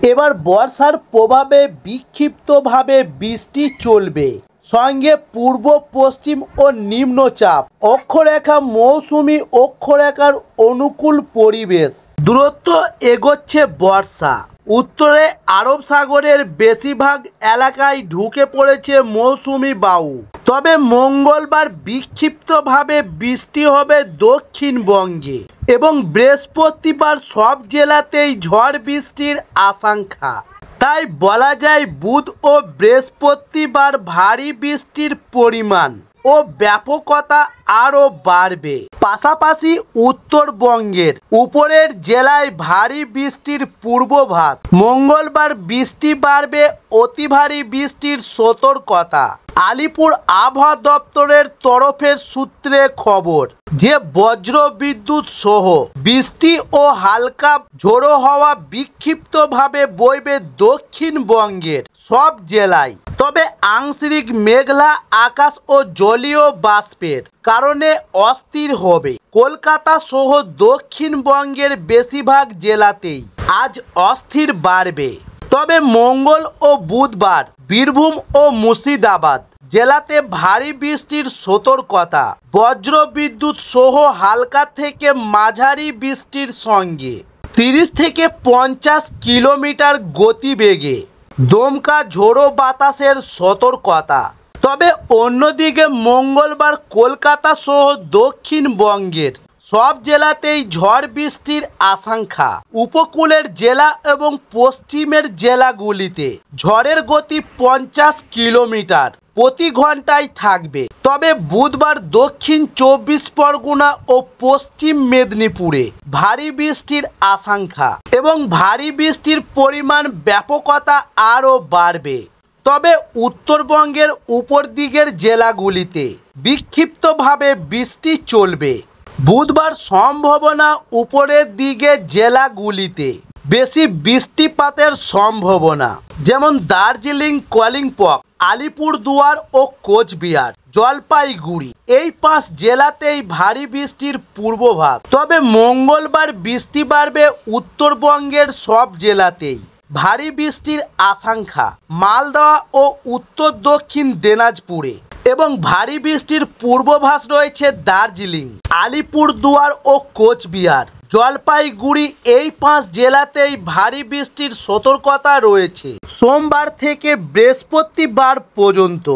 এবার বর্ষার প্রভাবে বিক্ষিপ্তভাবে বৃষ্টি চলবে, সঙ্গে পূর্ব পশ্চিম ও নিম্নচাপ অক্ষরেখা মৌসুমি অক্ষরেখার অনুকূল পরিবেশ। দূরত্ব এগোচ্ছে বর্ষা। উত্তরে আরব সাগরের বেশিরভাগ এলাকায় ঢুকে পড়েছে মৌসুমি বায়ু। তবে মঙ্গলবার বিক্ষিপ্তভাবে বৃষ্টি হবে দক্ষিণবঙ্গে এবং বৃহস্পতিবার সব জেলাতেই ঝড় বৃষ্টির আশঙ্কা। তাই বলা যায় বুধ ও বৃহস্পতিবার ভারী বৃষ্টির পরিমাণ ও ব্যাপকতা আরও বাড়বে। পাশাপাশি উত্তরবঙ্গের উপরের জেলায় ভারী বৃষ্টির পূর্বাভাস। মঙ্গলবার বৃষ্টি বাড়বে, অতি ভারী বৃষ্টির সতর্কতা। আলিপুর আবহাওয়া দপ্তরের তরফের সূত্রে খবর যে বজ্র বিদ্যুৎ সহ বৃষ্টি ও হালকা ঝোড়ো হাওয়া বিক্ষিপ্তভাবে বইবে দক্ষিণবঙ্গের সব জেলায়। তবে আংশিক মেঘলা আকাশ ও জলীয় বাষ্পের কারণে অস্থির হবে কলকাতা সহ দক্ষিণবঙ্গের বেশিরভাগ জেলাতেই আজ অস্থির বাড়বে। তবে মঙ্গল ও বুধবার বীরভূম ও মুর্শিদাবাদ জেলাতে ভারী বৃষ্টির সতর্কতা। বজ্র বিদ্যুৎ সহ হালকা থেকে মাঝারি বৃষ্টির সঙ্গে 30 থেকে 50 কিলোমিটার গতিবেগে দমকা ঝোড়ো বাতাসের সতর্কতা। তবে অন্যদিকে মঙ্গলবার কলকাতা সহ দক্ষিণবঙ্গের সব জেলাতেই ঝড় বৃষ্টির আশঙ্কা। উপকূলের জেলা এবং পশ্চিমের জেলাগুলিতে ঝড়ের গতি 50 কিলোমিটার প্রতি ঘন্টায় থাকবে। তবে বুধবার দক্ষিণ 24 পরগনা ও পশ্চিম মেদিনীপুরে ভারী বৃষ্টির আশঙ্কা এবং ভারী বৃষ্টির পরিমাণ ব্যাপকতা আরও বাড়বে। তবে উত্তরবঙ্গের উপর দিকের জেলাগুলিতে বিক্ষিপ্তভাবে বৃষ্টি চলবে। বুধবার সম্ভাবনা উপরের দিকের জেলাগুলিতে বেশি বৃষ্টিপাতের সম্ভাবনা, যেমন দার্জিলিং, কালিম্পং, আলিপুরদুয়ার ও কোচবিহার, জলপাইগুড়ি এই 5 জেলাতেই ভারী বৃষ্টির পূর্বাভাস। তবে মঙ্গলবার বৃষ্টি বাড়বে উত্তরবঙ্গের সব জেলাতেই ভারী বৃষ্টির আশঙ্কা। মালদহ ও উত্তর দক্ষিণ দিনাজপুরে এবং ভারী বৃষ্টির পূর্বাভাস রয়েছে দার্জিলিং, আলিপুরদুয়ার ও কোচবিহার, জলপাইগুড়ি এই 5 জেলাতেই ভারী বৃষ্টির সতর্কতা রয়েছে সোমবার থেকে বৃহস্পতিবার পর্যন্ত।